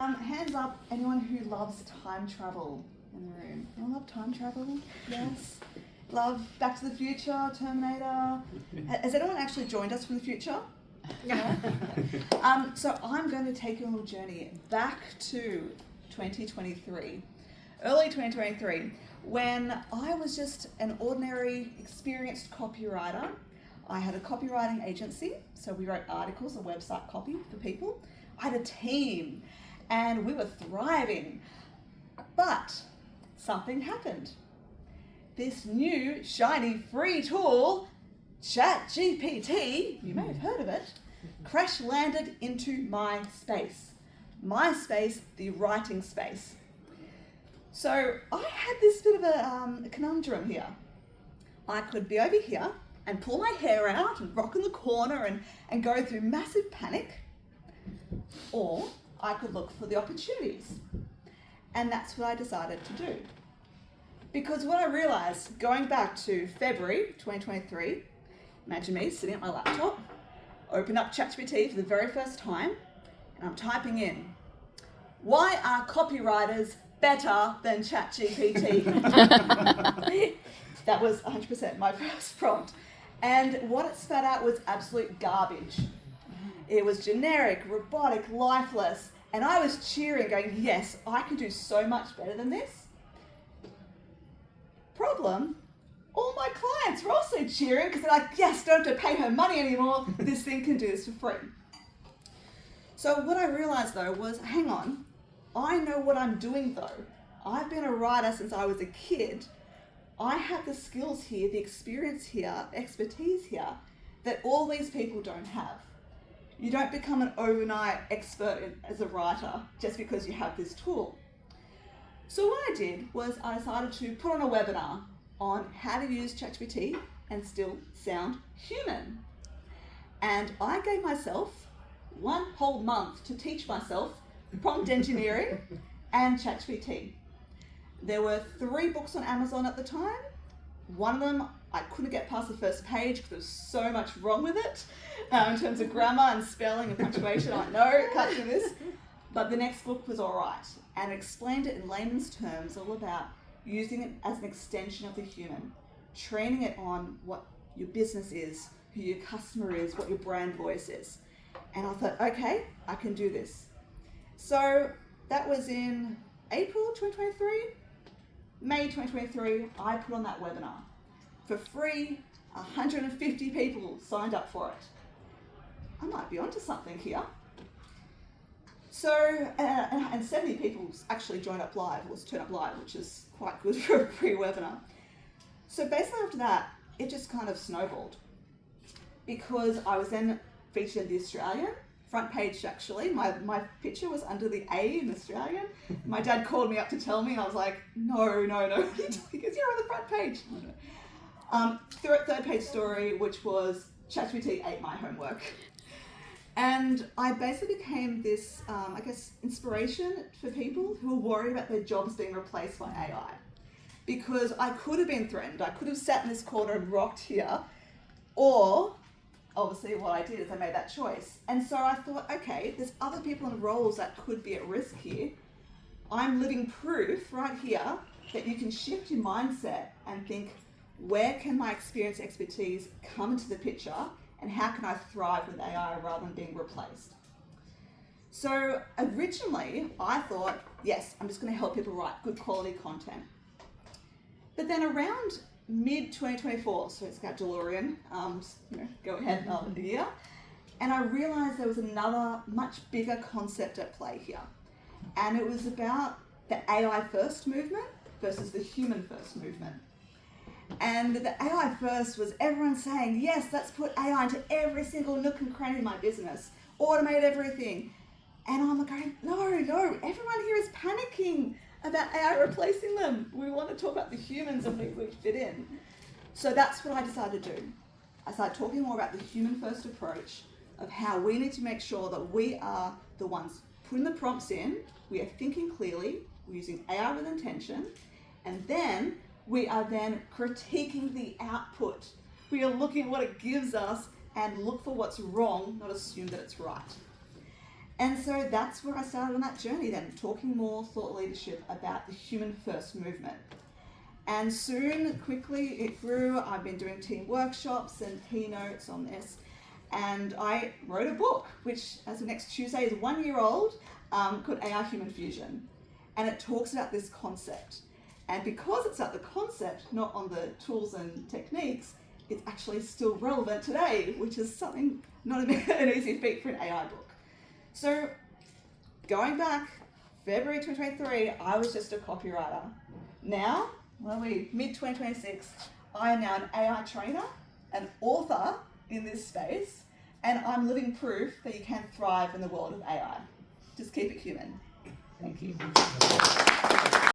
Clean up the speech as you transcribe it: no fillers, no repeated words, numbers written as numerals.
Hands up, anyone who loves time travel in the room? Anyone love time travel? Yes. Love Back to the Future, Terminator. Has anyone actually joined us from the future? No? So I'm going to take you on a little journey back to 2023, early 2023, when I was just an ordinary, experienced copywriter. I had a copywriting agency, so we wrote articles and website copy for people. I had a team, and we were thriving. But something happened. This new, shiny, free tool, ChatGPT, you may have heard of it, crash landed into my space. My space, the writing space. So I had this bit of a conundrum here. I could be over here and pull my hair out and rock in the corner and go through massive panic, or I could look for the opportunities. And that's what I decided to do. Because what I realized, going back to February 2023, imagine me sitting at my laptop, open up ChatGPT for the very first time, and I'm typing in, why are copywriters better than ChatGPT? That was 100% my first prompt. And what it spat out was absolute garbage. It was generic, robotic, lifeless, and I was cheering, going, yes, I can do so much better than this. Problem, all my clients were also cheering because they're like, yes, don't have to pay her money anymore. This thing can do this for free. So what I realized though was, hang on, I know what I'm doing though. I've been a writer since I was a kid. I have the skills here, the experience here, expertise here that all these people don't have. You don't become an overnight expert as a writer just because you have this tool. So what I did was I decided to put on a webinar on how to use ChatGPT and still sound human. And I gave myself 1 whole month to teach myself prompt engineering and ChatGPT. There were 3 books on Amazon at the time. One of them, I couldn't get past the first page because there was so much wrong with it in terms of grammar and spelling and punctuation. I know, can't do this. But the next book was all right, and it explained it in layman's terms, all about using it as an extension of the human, training it on what your business is, who your customer is, what your brand voice is. And I thought, okay, I can do this. So that was in April 2023. May 2023, I put on that webinar. For free, 150 people signed up for it. I might be onto something here. So, and 70 people actually turned up live, which is quite good for a free webinar. So basically after that, it just kind of snowballed. Because I was then featured in The Australian, front page actually. My picture was under the A in Australian. My dad called me up to tell me, and I was like, no. Because you're on the front page. Third page story, which was ChatGPT ate my homework. And I basically became this, inspiration for people who are worried about their jobs being replaced by AI. Because I could have been threatened. I could have sat in this corner and rocked here, or obviously what I did is I made that choice. And so I thought, okay, there's other people in roles that could be at risk here. I'm living proof right here that you can shift your mindset and think, where can my experience, expertise come into the picture, and how can I thrive with AI rather than being replaced? So originally I thought, yes, I'm just going to help people write good quality content. But then around mid-2024, so it's got DeLorean, go ahead another year, and I realized there was another much bigger concept at play here. And it was about the AI first movement versus the human first movement. And the AI first was everyone saying, yes, let's put AI into every single nook and cranny of my business, automate everything. And I'm going, no, everyone here is panicking about AI replacing them. We want to talk about the humans and we fit in. So that's what I decided to do. I started talking more about the human first approach of how we need to make sure that we are the ones putting the prompts in, we are thinking clearly, we're using AI with intention, and then we are then critiquing the output. We are looking at what it gives us and look for what's wrong, not assume that it's right. And so that's where I started on that journey then, talking more thought leadership about the human first movement. And soon, quickly, it grew. I've been doing team workshops and keynotes on this. And I wrote a book, which as of next Tuesday is 1 year old, called AI Human Fusion. And it talks about this concept. And because it's at the concept, not on the tools and techniques, it's actually still relevant today, which is something not an easy feat for an AI book. So going back, February 2023, I was just a copywriter. Now, mid-2026, I am now an AI trainer, an author in this space, and I'm living proof that you can thrive in the world of AI. Just keep it human. Thank you.